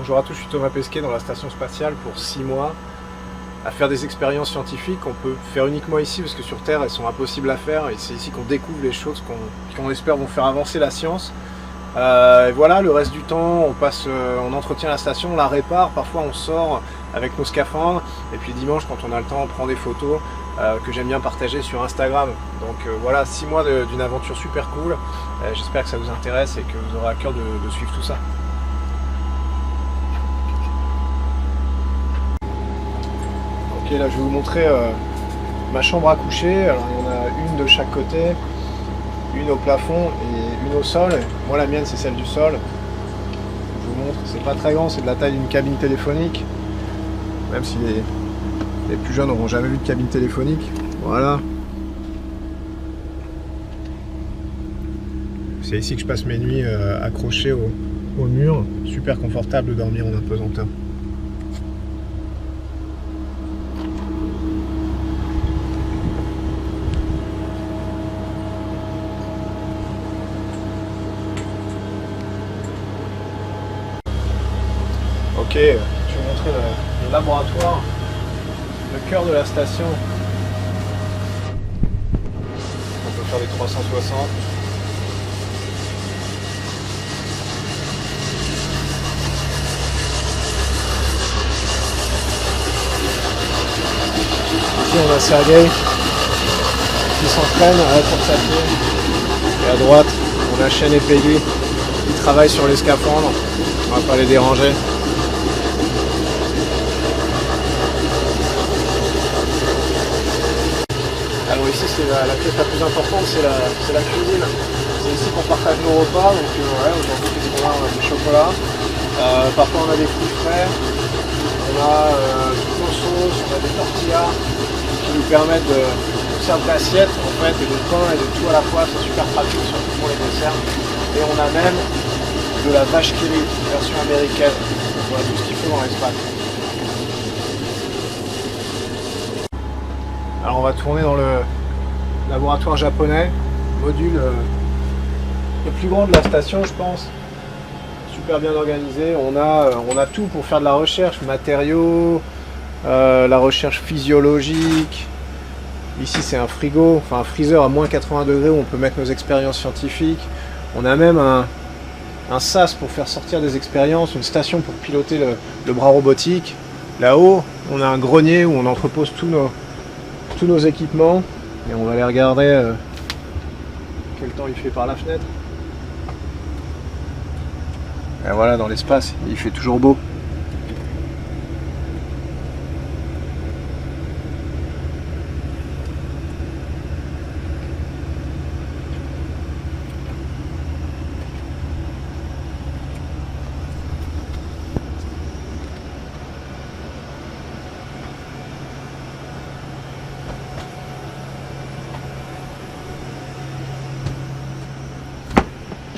Bonjour à tous, je suis Thomas Pesquet dans la station spatiale pour 6 mois à faire des expériences scientifiques qu'on peut faire uniquement ici parce que sur Terre elles sont impossibles à faire et c'est ici qu'on découvre les choses qu'on espère vont faire avancer la science. Et voilà, le reste du temps on entretient la station, on la répare, parfois on sort avec nos scaphandres et puis dimanche quand on a le temps on prend des photos que j'aime bien partager sur Instagram. Donc voilà, 6 mois d'une aventure super cool, j'espère que ça vous intéresse et que vous aurez à cœur de suivre tout ça. Ok, là je vais vous montrer ma chambre à coucher. Alors il y en a une de chaque côté, une au plafond et une au sol. Moi la mienne c'est celle du sol. Je vous montre, c'est pas très grand, c'est de la taille d'une cabine téléphonique. Même si les plus jeunes n'auront jamais vu de cabine téléphonique. Voilà. C'est ici que je passe mes nuits accroché au mur. Super confortable de dormir en apesanteur. Ok, je vais vous montrer le laboratoire, le cœur de la station. On peut faire les 360. Ici on a Sergei qui s'entraîne à la course à pied. Et à droite, on a Shane et Peggy qui travaillent sur les scaphandres. On va pas les déranger. Alors ici c'est la pièce la plus importante, c'est la cuisine. C'est ici qu'on partage nos repas, donc ouais, aujourd'hui qu'est-ce qu'on a? Du chocolat, parfois on a des fruits frais, on a toutes nos sauces, on a des tortillas qui nous permettent de servir l'assiette en fait, et de pain et de tout à la fois, c'est super pratique surtout pour les desserts. Et on a même de la vache qui rit, version américaine, donc voilà tout ce qu'il faut dans l'espace. Alors on va tourner dans le laboratoire japonais, module le plus grand de la station je pense, super bien organisé, on a tout pour faire de la recherche, matériaux, la recherche physiologique, ici c'est un frigo, enfin un freezer à moins 80 degrés où on peut mettre nos expériences scientifiques, on a même un sas pour faire sortir des expériences, une station pour piloter le bras robotique, là-haut on a un grenier où on entrepose tous nos équipements et on va aller regarder quel temps il fait par la fenêtre. Et voilà, dans l'espace, il fait toujours beau.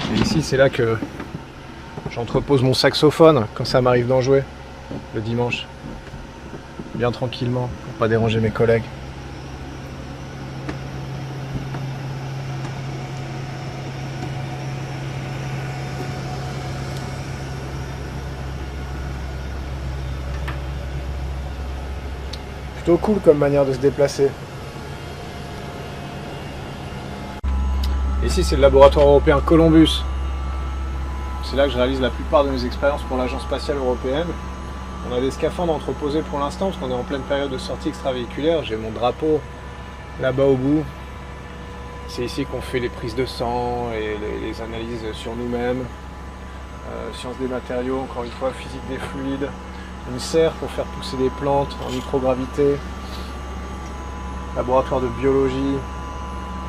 Et ici, c'est là que j'entrepose mon saxophone quand ça m'arrive d'en jouer le dimanche. Bien tranquillement, pour pas déranger mes collègues. Plutôt cool comme manière de se déplacer. Ici c'est le laboratoire européen Columbus. C'est là que je réalise la plupart de mes expériences pour l'Agence spatiale européenne. On a des scaphandres entreposés pour l'instant parce qu'on est en pleine période de sortie extravéhiculaire. J'ai mon drapeau là-bas au bout. C'est ici qu'on fait les prises de sang et les analyses sur nous-mêmes. Sciences des matériaux, encore une fois, physique des fluides. Une serre pour faire pousser des plantes en microgravité. Laboratoire de biologie,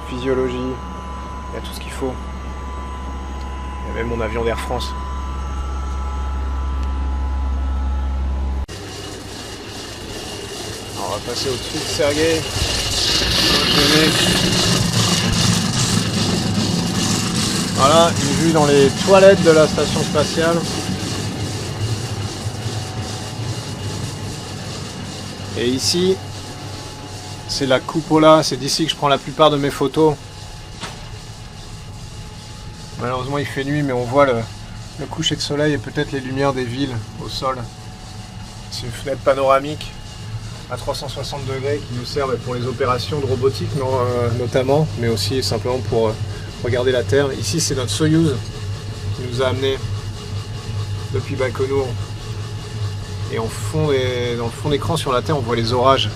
physiologie. Il y a tout ce qu'il faut. Il y a même mon avion d'Air France. Alors on va passer au-dessus de Sergei. Voilà, une vue dans les toilettes de la station spatiale. Et ici, c'est la cupola, c'est d'ici que je prends la plupart de mes photos. Malheureusement il fait nuit mais on voit le coucher de soleil et peut-être les lumières des villes au sol. C'est une fenêtre panoramique à 360 degrés qui nous servent pour les opérations de robotique notamment, mais aussi simplement pour regarder la Terre. Ici c'est notre Soyouz qui nous a amenés depuis Baïkonour. Et dans le fond d'écran sur la Terre on voit les orages.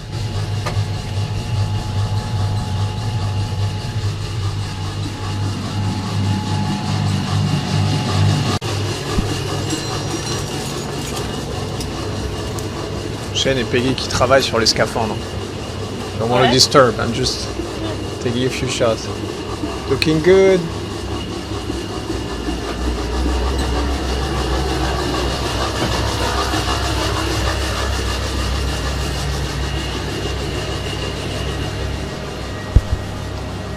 Shane et Peggy qui travaillent sur les scaphandres. Don't want to disturb, I'm just taking a few shots. Looking good.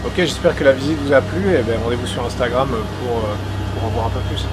Ok, j'espère que la visite vous a plu et ben, rendez-vous sur Instagram pour en voir un peu plus.